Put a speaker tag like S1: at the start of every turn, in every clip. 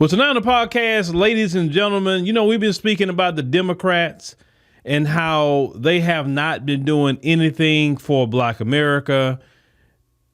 S1: Well, tonight on the podcast, ladies and gentlemen, we've been speaking about the Democrats and how they have not been doing anything for Black America.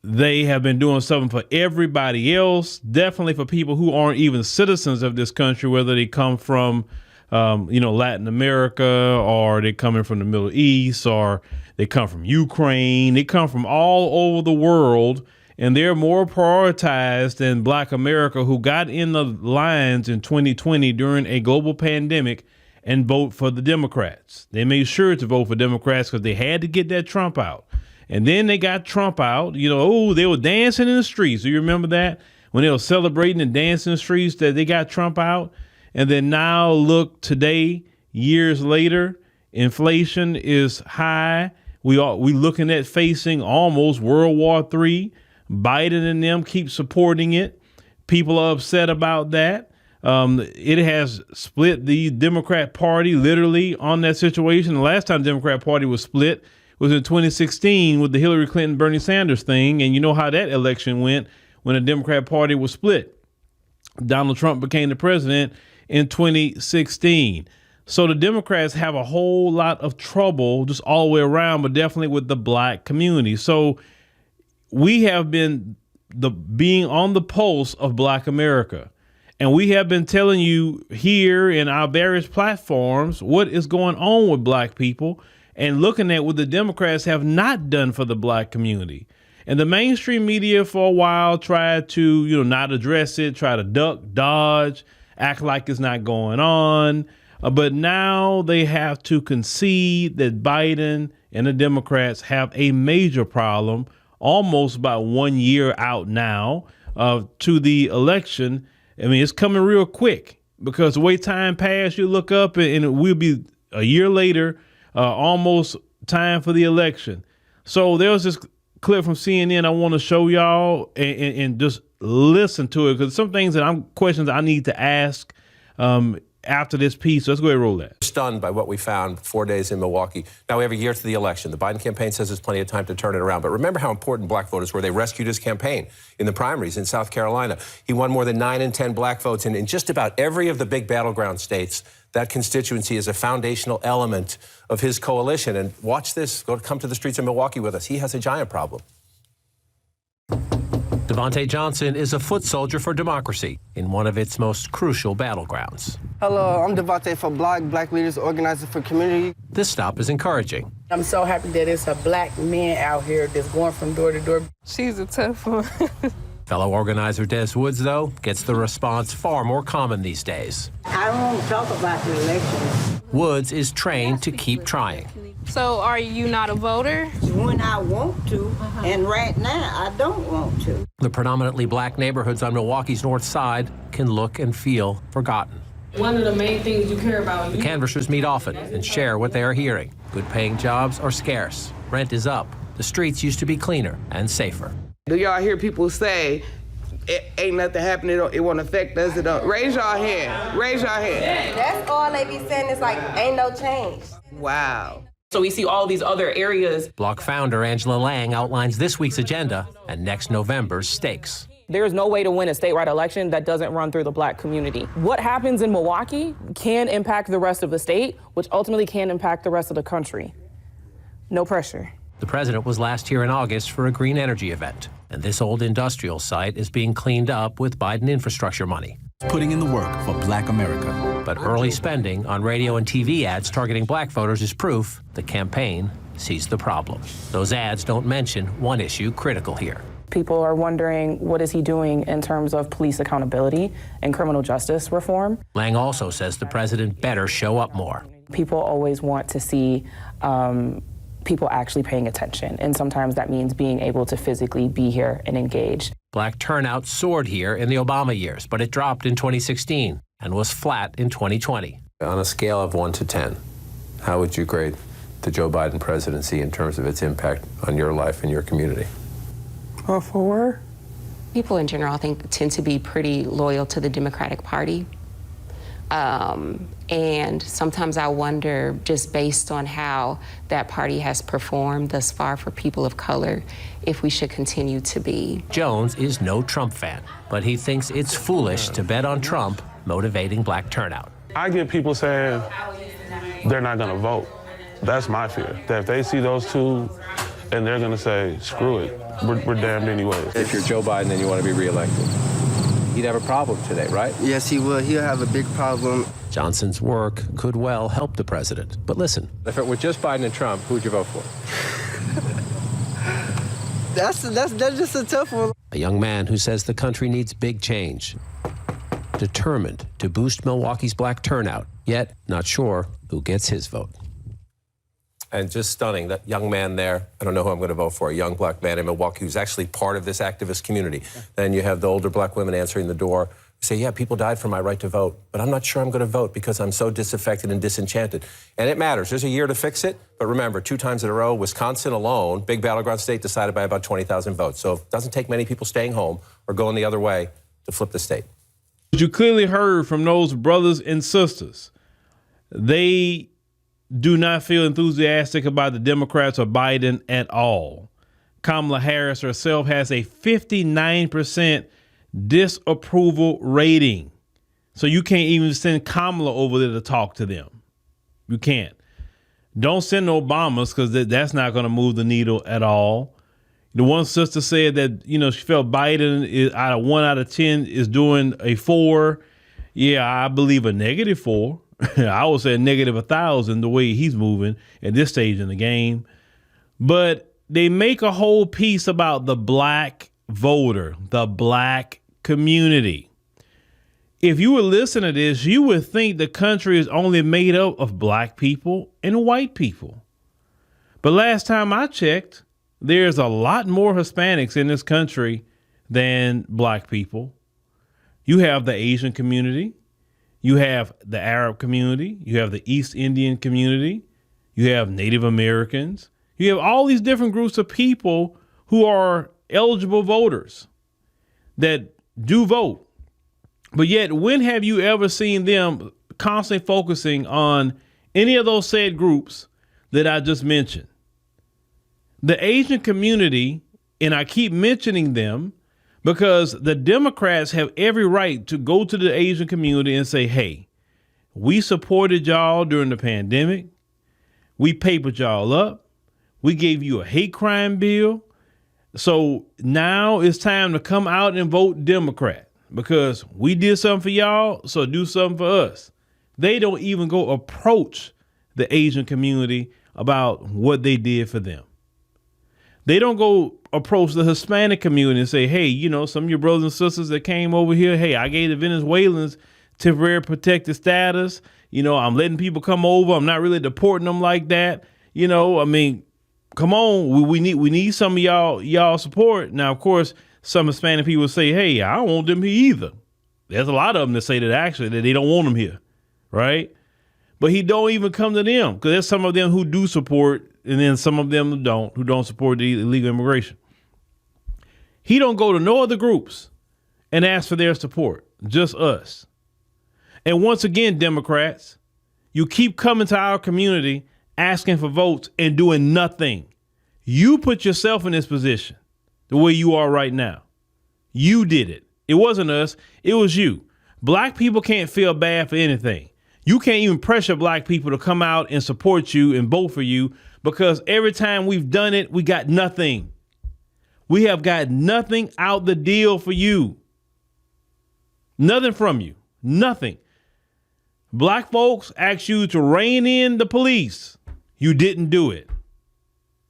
S1: They have been doing something for everybody else, definitely for people who aren't even citizens of this country, whether they come from, Latin America, or they're coming from the Middle East, or they come from Ukraine. They come from all over the world. And they're more prioritized than Black America, who got in the lines in 2020 during a global pandemic and vote for the Democrats. They made sure to vote for Democrats because they had to get that Trump out. And then they got Trump out. They were dancing in the streets. Do you remember that? When they were celebrating and dancing in the streets, that they got Trump out. And then now look, today, years later, inflation is high. We looking at facing almost World War III. Biden and them keep supporting it. People are upset about that. It has split the Democrat Party literally on that situation. The last time the Democrat Party was split was in 2016 with the Hillary Clinton, Bernie Sanders thing. And you know how that election went when the Democrat Party was split. Donald Trump became the president in 2016. So the Democrats have a whole lot of trouble just all the way around, but definitely with the Black community. So we have been being on the pulse of Black America, and we have been telling you here in our various platforms what is going on with Black people and looking at what the Democrats have not done for the Black community. And the mainstream media for a while tried to, not address it, try to duck, dodge, act like it's not going on. But now they have to concede that Biden and the Democrats have a major problem almost about 1 year out now to the election. I mean, it's coming real quick because the way time passed, you look up and it will be a year later, almost time for the election. So there was this clip from CNN I want to show y'all and just listen to it, because some things questions I need to ask after this piece. So let's go ahead and roll that.
S2: Stunned by what we found 4 days in Milwaukee. Now we have a year to the election. The Biden campaign says there's plenty of time to turn it around. But remember how important Black voters were. They rescued his campaign in the primaries in South Carolina. He won more than 9 in 10 Black votes. And in just about every of the big battleground states, that constituency is a foundational element of his coalition. And watch this. Come to the streets of Milwaukee with us. He has a giant problem.
S3: Devontae Johnson is a foot soldier for democracy in one of its most crucial battlegrounds.
S4: Hello, I'm Devontae for Black Leaders Organizing for Community.
S3: This stop is encouraging.
S5: I'm so happy that it's a Black man out here that's going from door to door.
S6: She's a tough one.
S3: Fellow organizer Des Woods, though, gets the response far more common these days.
S7: I don't want to talk about the election.
S3: Woods is trained to keep trying.
S6: So are you not a voter?
S7: When I want to, and right now I don't want to.
S3: The predominantly Black neighborhoods on Milwaukee's north side can look and feel forgotten.
S8: One of the main things you care about.
S3: The canvassers meet often and share what they are hearing. Good-paying jobs are scarce. Rent is up. The streets used to be cleaner and safer.
S4: Do y'all hear people say, ain't nothing happening, it won't affect us? Raise your hand. Raise your hand.
S9: That's all they be saying. It's like, ain't no change.
S4: Wow.
S8: So we see all these other areas.
S3: Bloc founder Angela Lang outlines this week's agenda and next November's stakes.
S10: There's no way to win a statewide election that doesn't run through the Black community. What happens in Milwaukee can impact the rest of the state, which ultimately can impact the rest of the country. No pressure.
S3: The president was last here in August for a green energy event, and this old industrial site is being cleaned up with Biden infrastructure money.
S11: Putting in the work for Black America.
S3: But early spending on radio and TV ads targeting Black voters is proof the campaign sees the problem. Those ads don't mention one issue critical here.
S10: People are wondering, what is he doing in terms of police accountability and criminal justice reform?
S3: Lang also says the president better show up more.
S10: People always want to see people actually paying attention, and sometimes that means being able to physically be here and engage.
S3: Black turnout soared here in the Obama years, but it dropped in 2016 and was flat in 2020.
S2: On a scale of 1 to 10, how would you grade the Joe Biden presidency in terms of its impact on your life and your community?
S10: A 4.
S12: People in general, I think, tend to be pretty loyal to the Democratic Party. And sometimes I wonder, just based on how that party has performed thus far for people of color, if we should continue to be.
S3: Jones is no Trump fan, but he thinks it's foolish to bet on Trump motivating black turnout.
S13: I get people saying they're not going to vote. That's my fear, that if they see those two and they're going to say, screw it, we're damned anyways.
S2: If you're Joe Biden and you want to be reelected, he'd have a problem today, right?
S14: Yes, he will. He'll have a big problem.
S3: Johnson's work could well help the president. But listen.
S2: If it were just Biden and Trump, who would you vote for?
S14: That's just a tough one.
S3: A young man who says the country needs big change. Determined to boost Milwaukee's black turnout, yet not sure who gets his vote.
S2: And just stunning, that young man there, I don't know who I'm going to vote for, a young black man in Milwaukee who's actually part of this activist community. Then you have the older black women answering the door who say, yeah, people died for my right to vote, but I'm not sure I'm going to vote because I'm so disaffected and disenchanted. And it matters. There's a year to fix it. But remember, 2 times in a row, Wisconsin alone, big battleground state, decided by about 20,000 votes. So it doesn't take many people staying home or going the other way to flip the state.
S1: You clearly heard from those brothers and sisters. They do not feel enthusiastic about the Democrats or Biden at all. Kamala Harris herself has a 59% disapproval rating. So you can't even send Kamala over there to talk to them. You can't. Don't send Obamas because that's not going to move the needle at all. The one sister said that, she felt Biden is out of 1 out of 10 is doing a 4. Yeah, I believe a -4. I would say a -1,000 the way he's moving at this stage in the game. But they make a whole piece about the black voter, the black community. If you would listen to this, you would think the country is only made up of black people and white people. But last time I checked, there's a lot more Hispanics in this country than black people. You have the Asian community. You have the Arab community. You have the East Indian community. You have Native Americans. You have all these different groups of people who are eligible voters that do vote. But yet, when have you ever seen them constantly focusing on any of those said groups that I just mentioned? The Asian community, and I keep mentioning them because the Democrats have every right to go to the Asian community and say, hey, we supported y'all during the pandemic. We papered y'all up. We gave you a hate crime bill. So now it's time to come out and vote Democrat because we did something for y'all, so do something for us. They don't even go approach the Asian community about what they did for them. They don't go approach the Hispanic community and say, hey, some of your brothers and sisters that came over here, hey, I gave the Venezuelans temporary protected status. I'm letting people come over. I'm not really deporting them like that. Come on, we need some of y'all support. Now, of course, some Hispanic people say, hey, I don't want them here either. There's a lot of them that say that actually that they don't want them here, right? But he don't even come to them because there's some of them who do support and then some of them who don't support the illegal immigration. He don't go to no other groups and ask for their support, just us. And once again, Democrats, you keep coming to our community asking for votes and doing nothing. You put yourself in this position the way you are right now. You did it. It wasn't us. It was you. Black people can't feel bad for anything. You can't even pressure black people to come out and support you and vote for you because every time we've done it, we got nothing. We have got nothing out the deal for you. Nothing from you. Nothing. Black folks asked you to rein in the police. You didn't do it.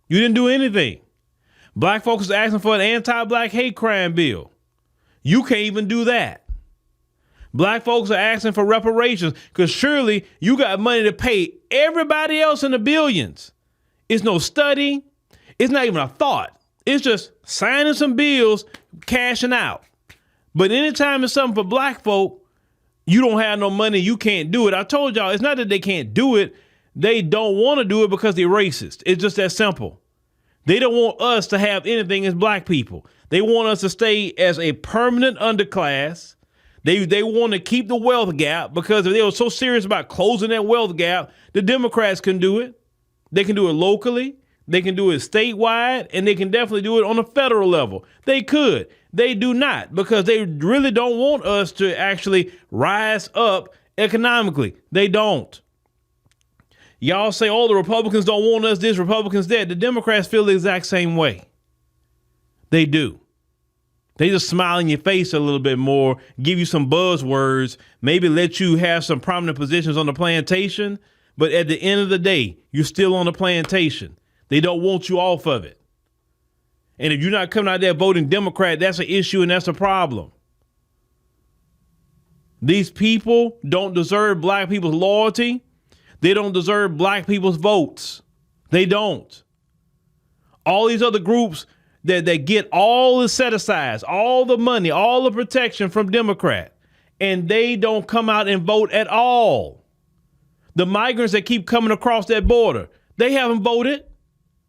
S1: You didn't do anything. Black folks are asking for an anti-black hate crime bill. You can't even do that. Black folks are asking for reparations because surely you got money to pay everybody else in the billions. It's no study. It's not even a thought. It's just signing some bills, cashing out. But anytime it's something for black folk, you don't have no money, you can't do it. I told y'all, it's not that they can't do it. They don't want to do it because they're racist. It's just that simple. They don't want us to have anything as black people. They want us to stay as a permanent underclass. They want to keep the wealth gap because if they were so serious about closing that wealth gap, the Democrats can do it. They can do it locally. They can do it statewide, and they can definitely do it on a federal level. They could. They do not, because they really don't want us to actually rise up economically. They don't. Y'all say, oh, the Republicans don't want us this, Republicans that. The Democrats feel the exact same way. They do. They just smile in your face a little bit more, give you some buzzwords, maybe let you have some prominent positions on the plantation. But at the end of the day, you're still on the plantation. They don't want you off of it. And if you're not coming out there voting Democrat, that's an issue and that's a problem. These people don't deserve black people's loyalty. They don't deserve black people's votes. They don't. All these other groups that get all the set-asides, all the money, all the protection from Democrat, and they don't come out and vote at all. The migrants that keep coming across that border, they haven't voted.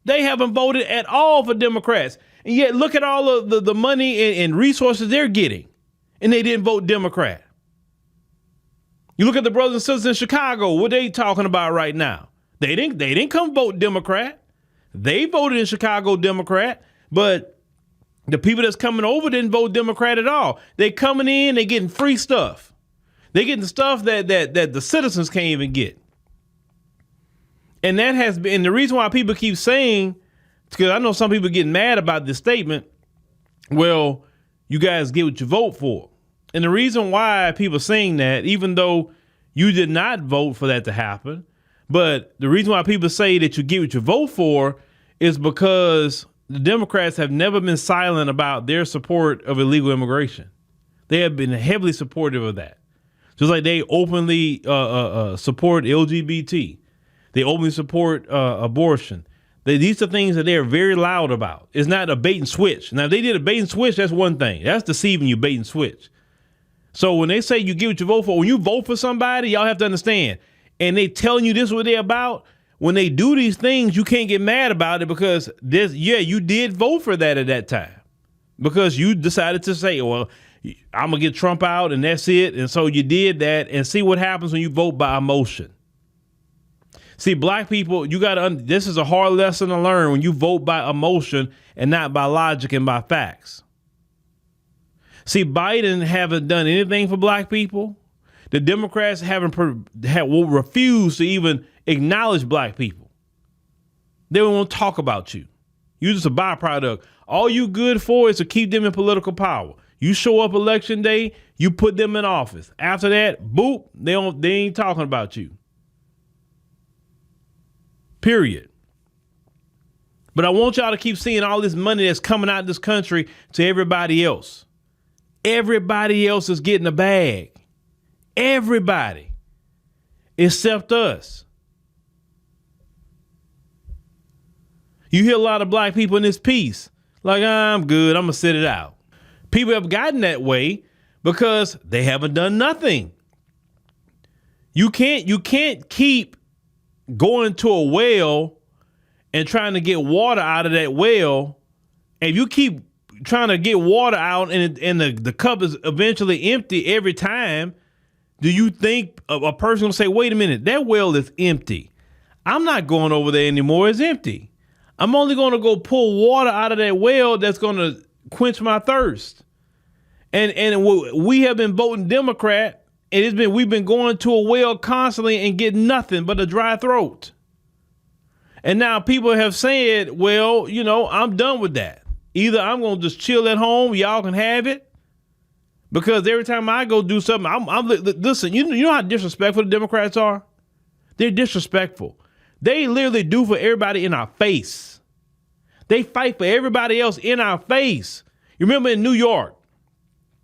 S1: They haven't voted at all for Democrats. And yet look at all of the money and resources they're getting, and they didn't vote Democrat. You look at the brothers and sisters in Chicago, what they talking about right now? They didn't come vote Democrat. They voted in Chicago Democrat, but the people that's coming over didn't vote Democrat at all. They coming in, they getting free stuff. They getting stuff that the citizens can't even get. And that has been the reason why people keep saying, because I know some people getting mad about this statement, well, you guys get what you vote for. And the reason why people are saying that, even though you did not vote for that to happen, but the reason why people say that you get what you vote for is because the Democrats have never been silent about their support of illegal immigration. They have been heavily supportive of that. Just like they openly support LGBT. They openly support abortion. These are things that they're very loud about. It's not a bait and switch. Now, if they did a bait and switch, that's one thing. That's deceiving you, bait and switch. So when they say you get what you vote for, when you vote for somebody, y'all have to understand. And they telling you this is what they're about. When they do these things, you can't get mad about it because you did vote for that at that time. Because you decided to say, well, I'm going to get Trump out and that's it. And so you did that, and see what happens when you vote by emotion. See, black people, you got to, this is a hard lesson to learn when you vote by emotion and not by logic and by facts. See, Biden haven't done anything for black people. The Democrats will refuse to even acknowledge black people. They don't want to talk about you. You're just a byproduct. All you good for is to keep them in political power. You show up election day, you put them in office. After that, boop, they ain't talking about you. Period. But I want y'all to keep seeing all this money that's coming out of this country to everybody else. Everybody else is getting a bag. Everybody. Except us. You hear a lot of black people in this piece. Like, I'm good. I'm going to sit it out. People have gotten that way because they haven't done nothing. You can't keep going to a well and trying to get water out of that well. And if you keep trying to get water out and the cup is eventually empty every time, do you think a person will say, wait a minute, that well is empty. I'm not going over there anymore. It's empty. I'm only going to go pull water out of that well that's going to quench my thirst. And we have been voting Democrat, and we've been going to a well constantly and getting nothing but a dry throat. And now people have said, well, I'm done with that. Either I'm going to just chill at home, y'all can have it. Because every time I go do something, listen, you know how disrespectful the Democrats are? They're disrespectful. They literally do for everybody in our face. They fight for everybody else in our face. You remember in New York,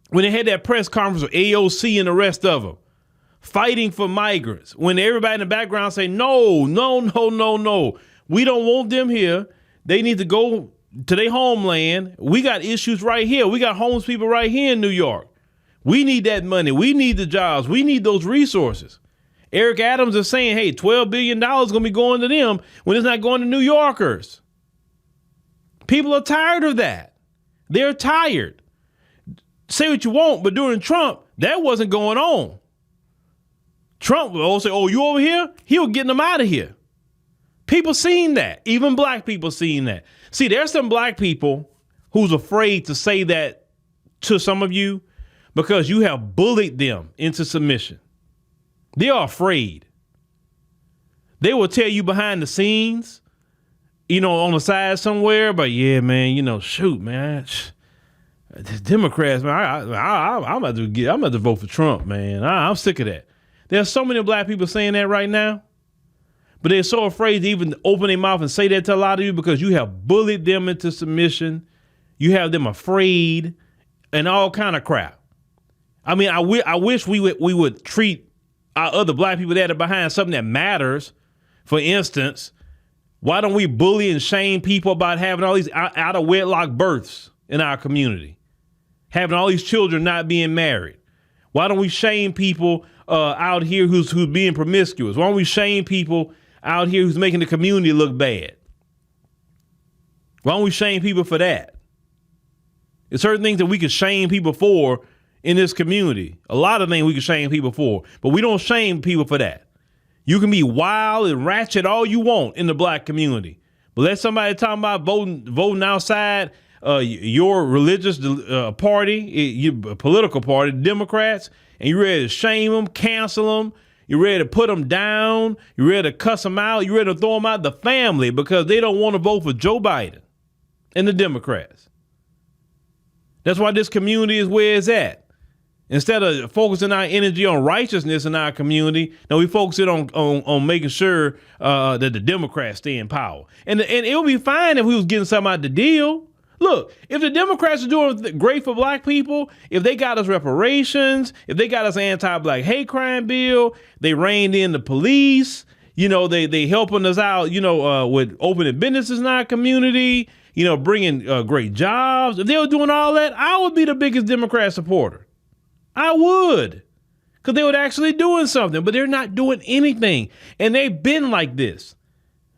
S1: when they had that press conference with AOC and the rest of them, fighting for migrants, when everybody in the background say, no, we don't want them here. They need to go to their homeland. We got issues right here. We got homeless people right here in New York. We need that money. We need the jobs. We need those resources. Eric Adams is saying, hey, $12 billion is going to be going to them when it's not going to New Yorkers. People are tired of that. They're tired. Say what you want, but during Trump, That wasn't going on. Trump would always say, oh, you over here? He was getting them out of here. People seen that. Even black people seen that. See, there's some black people who's afraid to say that to some of you because you have bullied them into submission. They are afraid. They will tell you behind the scenes, on the side somewhere, but yeah, man, shoot, man. The Democrats, man, I'm about to vote for Trump, man. I'm sick of that. There's so many black people saying that right now, but they're so afraid to even open their mouth and say that to a lot of you because you have bullied them into submission. You have them afraid and all kind of crap. I mean, I wish we would treat our other black people that are behind something that matters. For instance, why don't we bully and shame people about having all these out of wedlock births in our community? Having all these children not being married. Why don't we shame people out here who's being promiscuous? Why don't we shame people out here who's making the community look bad? Why don't we shame people for that? There's certain things that we can shame people for in this community. A lot of things we can shame people for, but we don't shame people for that. You can be wild and ratchet all you want in the black community, but let somebody talk about voting outside your religious party, your political party, Democrats, and you're ready to shame them, cancel them. You're ready to put them down. You're ready to cuss them out. You're ready to throw them out the family because they don't want to vote for Joe Biden and the Democrats. That's why this community is where it's at. Instead of focusing our energy on righteousness in our community, now we focus it on making sure that the Democrats stay in power. And it would be fine if we was getting something out of the deal. Look, if the Democrats are doing great for black people, if they got us reparations, if they got us an anti-black hate crime bill, they reined in the police, they helping us out, with opening businesses in our community, bringing great jobs. If they were doing all that, I would be the biggest Democrat supporter. I would, because they were actually doing something, but they're not doing anything. And they've been like this.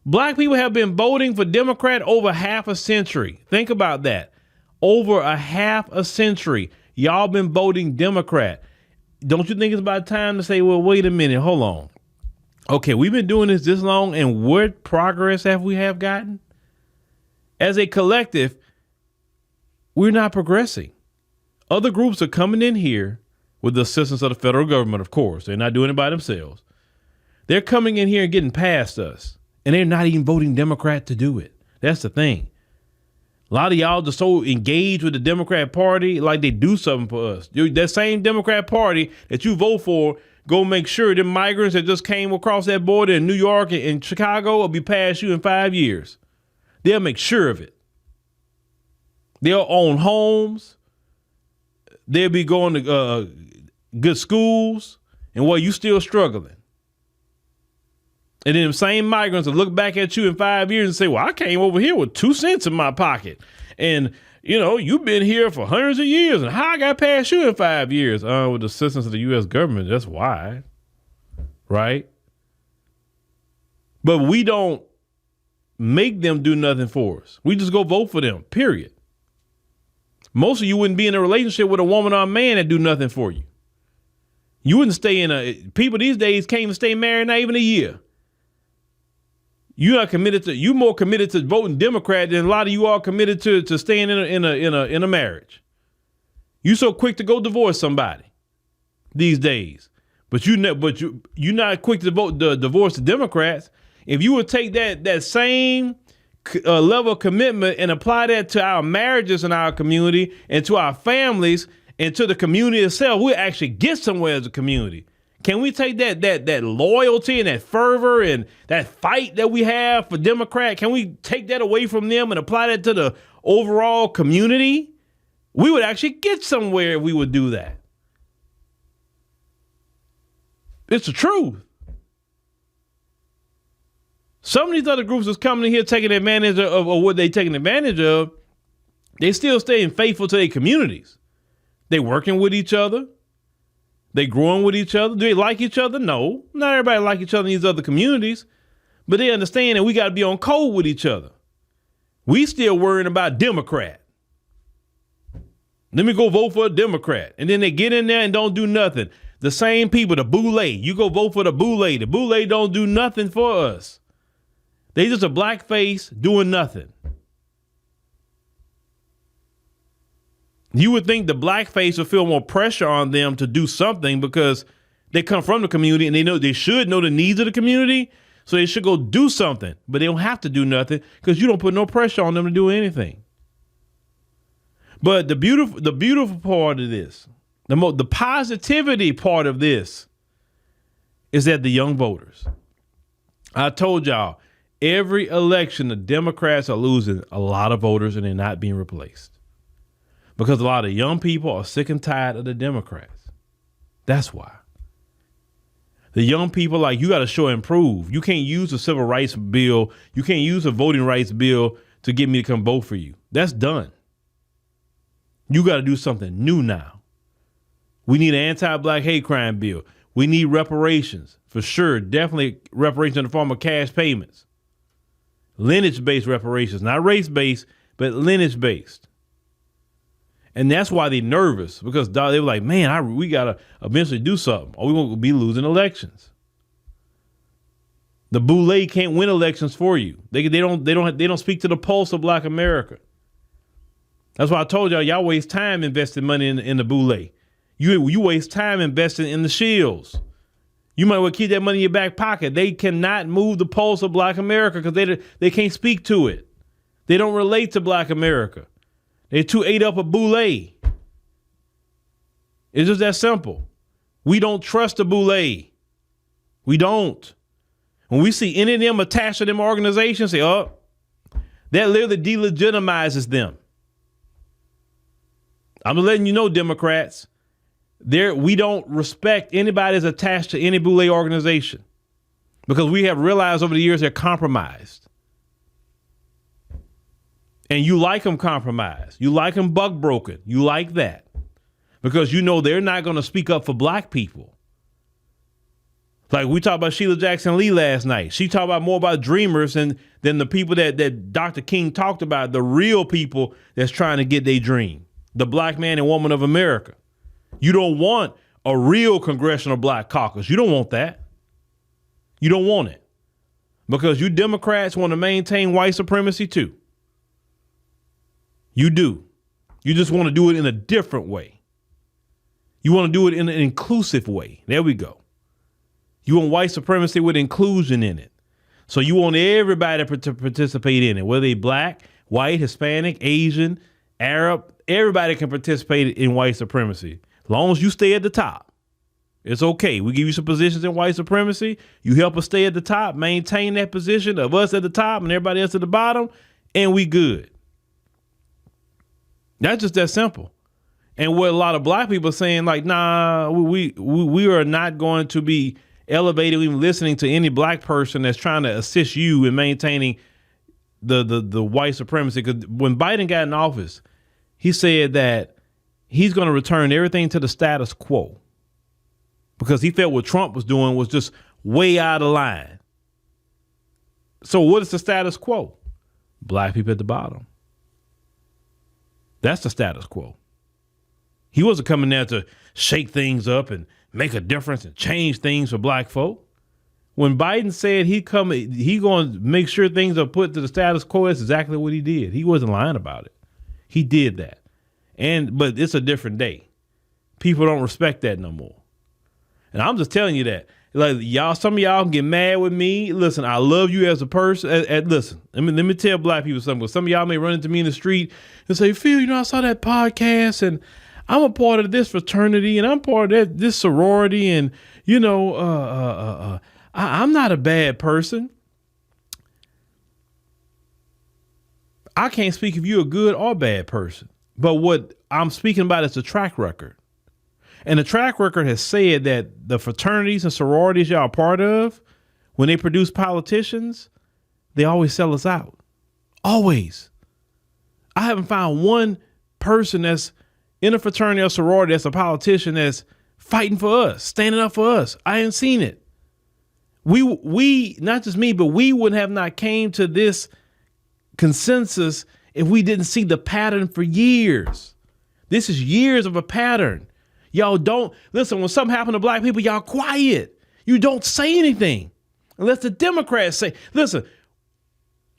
S1: Black people have been voting for Democrat over half a century. Think about that. Over a half a century, y'all been voting Democrat. Don't you think it's about time to say, well, wait a minute, hold on. Okay, we've been doing this long, and what progress have we gotten? As a collective, we're not progressing. Other groups are coming in here with the assistance of the federal government, of course. They're not doing it by themselves. They're coming in here and getting past us, and they're not even voting Democrat to do it. That's the thing. A lot of y'all just so engaged with the Democrat Party like they do something for us. That same Democrat Party that you vote for, go make sure the migrants that just came across that border in New York and Chicago will be past you in 5 years. They'll make sure of it. They'll own homes. They'll be going to good schools, and while you still struggling. And then the same migrants will look back at you in 5 years and say, well, I came over here with 2 cents in my pocket. And, you've been here for hundreds of years, and how I got past you in 5 years? With the assistance of the U.S. government, that's why. Right? But we don't make them do nothing for us. We just go vote for them, period. Most of you wouldn't be in a relationship with a woman or a man that do nothing for you. You wouldn't stay people these days can't even stay married not even a year. You're more committed to voting Democrat than a lot of you are committed to staying in a marriage. You so quick to go divorce somebody these days, but you're not quick to divorce the Democrats. If you would take that same level of commitment and apply that to our marriages in our community and to our families and to the community itself, we'll actually get somewhere as a community. Can we take that loyalty and that fervor and that fight that we have for Democrat, can we take that away from them and apply that to the overall community? We would actually get somewhere if we would do that. It's the truth. Some of these other groups that's coming in here taking advantage of what they taking advantage of, they still staying faithful to their communities. They working with each other. They growing with each other. Do they like each other? No. Not everybody like each other in these other communities. But they understand that we got to be on code with each other. We still worrying about Democrat. Let me go vote for a Democrat. And then they get in there and don't do nothing. The same people, the boule, you go vote for the boule. The boule don't do nothing for us. They just a black face doing nothing. You would think the black face would feel more pressure on them to do something because they come from the community and they should know the needs of the community. So they should go do something, but they don't have to do nothing because you don't put no pressure on them to do anything. But the beautiful part of this, the positivity part of this is that the young voters. I told y'all, every election, the Democrats are losing a lot of voters and they're not being replaced. Because a lot of young people are sick and tired of the Democrats. That's why. The young people, like, you got to show and prove. You can't use a civil rights bill. You can't use a voting rights bill to get me to come vote for you. That's done. You got to do something new now. We need an anti-black hate crime bill. We need reparations for sure. Definitely reparations in the form of cash payments. Lineage-based reparations, not race-based, but lineage-based. And that's why they're nervous, because they were like, man, we got to eventually do something or we won't be losing elections. The boule can't win elections for you. They don't speak to the pulse of black America. That's why I told y'all waste time investing money in the boule. You waste time investing in the shields. You might well keep that money in your back pocket. They cannot move the pulse of black America because they can't speak to it. They don't relate to black America. They're too ate up a boule. It's just that simple. We don't trust the boule. We don't. When we see any of them attached to them organizations, say, oh, that literally delegitimizes them. I'm letting you know, Democrats, we don't respect anybody that's attached to any boule organization because we have realized over the years they're compromised. And you like them compromised. You like them buck broken. You like that because you know they're not going to speak up for black people. Like we talked about Sheila Jackson Lee last night. She talked about more about dreamers than the people that Dr. King talked about, the real people that's trying to get their dream, the black man and woman of America. You don't want a real congressional black caucus. You don't want that. You don't want it because you Democrats want to maintain white supremacy too. You do. You just want to do it in a different way. You want to do it in an inclusive way. There we go. You want white supremacy with inclusion in it. So you want everybody to participate in it, whether they black, white, Hispanic, Asian, Arab, everybody can participate in white supremacy. As long as you stay at the top, it's okay. We give you some positions in white supremacy. You help us stay at the top, maintain that position of us at the top and everybody else at the bottom, and we good. That's just that simple. And what a lot of black people are saying, like, nah, we are not going to be elevated, even listening to any black person that's trying to assist you in maintaining the white supremacy. Because when Biden got in office, he said that he's going to return everything to the status quo because he felt what Trump was doing was just way out of line. So what is the status quo? Black people at the bottom. That's the status quo. He wasn't coming there to shake things up and make a difference and change things for black folk. When Biden said he going to make sure things are put to the status quo, that's exactly what he did. He wasn't lying about it. He did that. But it's a different day. People don't respect that no more. And I'm just telling you that. Like y'all, some of y'all can get mad with me. Listen, I love you as a person. Listen, let me tell black people something. Because some of y'all may run into me in the street and say, Phil, I saw that podcast and I'm a part of this fraternity and I'm part of this sorority and, I'm not a bad person. I can't speak if you're a good or bad person. But what I'm speaking about is the track record. And the track record has said that the fraternities and sororities y'all are part of, when they produce politicians, they always sell us out. Always. I haven't found one person that's in a fraternity or sorority that's a politician that's fighting for us, standing up for us. I ain't seen it. We not just me, but we would have not came to this consensus if we didn't see the pattern for years. This is years of a pattern. Y'all don't listen. When something happened to black people, y'all quiet. You don't say anything unless the Democrats say, listen,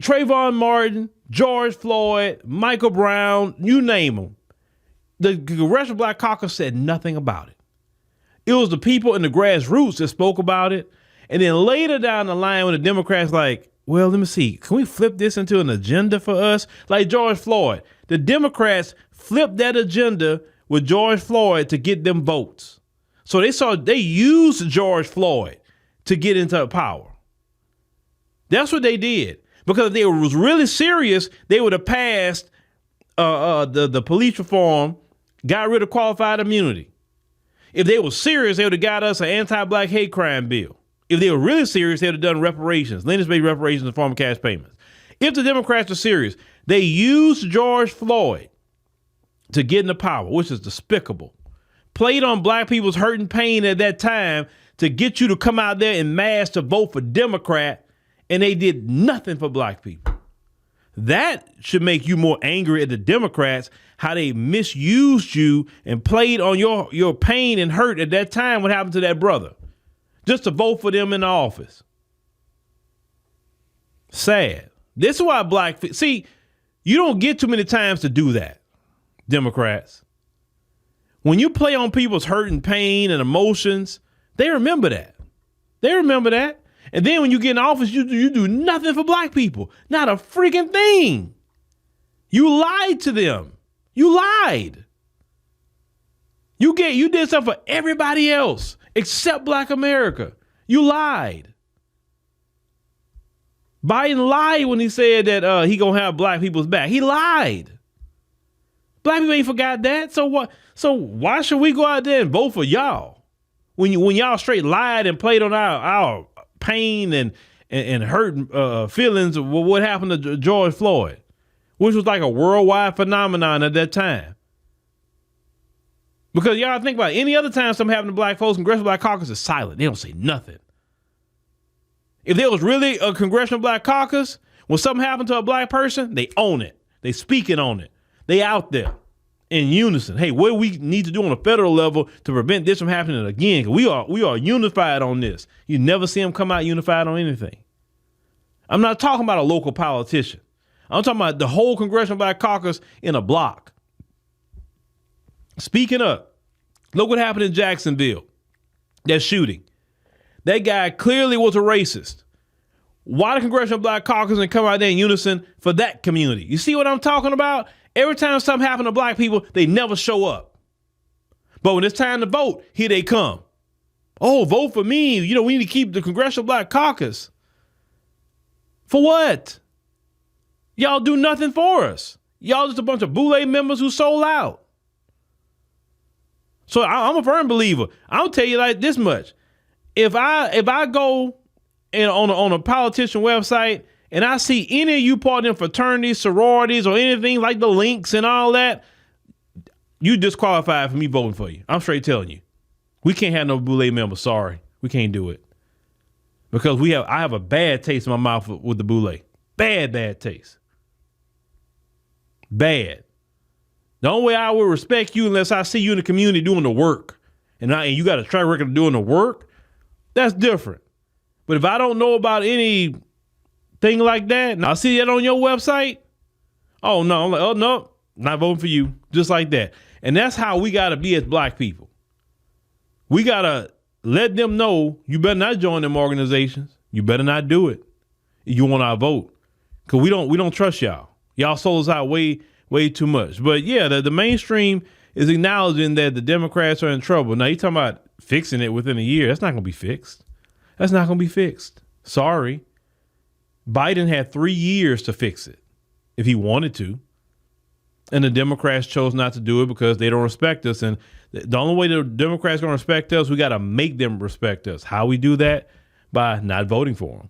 S1: Trayvon Martin, George Floyd, Michael Brown, you name them. The Congressional Black Caucus said nothing about it. It was the people in the grassroots that spoke about it. And then later down the line, when the Democrats like, well, let me see, can we flip this into an agenda for us? Like George Floyd, the Democrats flipped that agenda with George Floyd to get them votes. So they used George Floyd to get into power. That's what they did. Because if they was really serious, they would have passed the police reform, got rid of qualified immunity. If they were serious, they would have got us an anti-black hate crime bill. If they were really serious, they would have done reparations, leniency-based reparations in the form of cash payments. If the Democrats are serious, they used George Floyd to get into power, which is despicable. Played on black people's hurt and pain at that time to get you to come out there en masse to vote for Democrat, and they did nothing for black people. That should make you more angry at the Democrats, how they misused you and played on your pain and hurt at that time. What happened to that brother? Just to vote for them in the office. Sad. This is why see, you don't get too many times to do that, Democrats. When you play on people's hurt and pain and emotions, they remember that. They remember that. And then when you get in office, you do nothing for black people. Not a freaking thing. You lied to them. You lied. You did something for everybody else except black America. You lied. Biden lied when he said that he gonna have black people's back. He lied. Black people ain't forgot that. So what? So why should we go out there and vote for y'all when y'all straight lied and played on our pain and hurt feelings of what happened to George Floyd, which was like a worldwide phenomenon at that time? Because y'all think about it, any other time something happened to black folks, Congressional Black Caucus is silent. They don't say nothing. If there was really a Congressional Black Caucus, when something happened to a black person, they own it. They speaking on it. They out there in unison. Hey, what we need to do on a federal level to prevent this from happening again? Because we are unified on this. You never see them come out unified on anything. I'm not talking about a local politician. I'm talking about the whole Congressional Black Caucus in a block. Speaking up, look what happened in Jacksonville. That shooting. That guy clearly was a racist. Why the Congressional Black Caucus and come out there in unison for that community? You see what I'm talking about? Every time something happened to black people, they never show up. But when it's time to vote, here they come. Oh, vote for me. We need to keep the Congressional Black Caucus. For what? Y'all do nothing for us. Y'all just a bunch of Boule members who sold out. So I'm a firm believer. I'll tell you like this much. If I go on a politician website and I see any of you part in fraternities, sororities, or anything like the links and all that, you disqualified for me voting for you. I'm straight telling you. We can't have no Boule members. Sorry. We can't do it. Because I have a bad taste in my mouth with the Boule. Bad taste. Bad. The only way I will respect you unless I see you in the community doing the work. And you got a track record of doing the work, that's different. But if I don't know about anything like that, and I see that on your website, oh no, I'm like, oh no, not voting for you. Just like that. And that's how we got to be as black people. We got to let them know you better not join them organizations. You better not do it. You want our vote. Because we don't trust y'all. Y'all sold us out way too much. But yeah, the mainstream is acknowledging that the Democrats are in trouble. Now, you're talking about fixing it within a year. That's not going to be fixed. That's not going to be fixed. Sorry. Biden had 3 years to fix it if he wanted to. And the Democrats chose not to do it because they don't respect us. And the only way the Democrats are going to respect us, we got to make them respect us. How we do that? By not voting for them.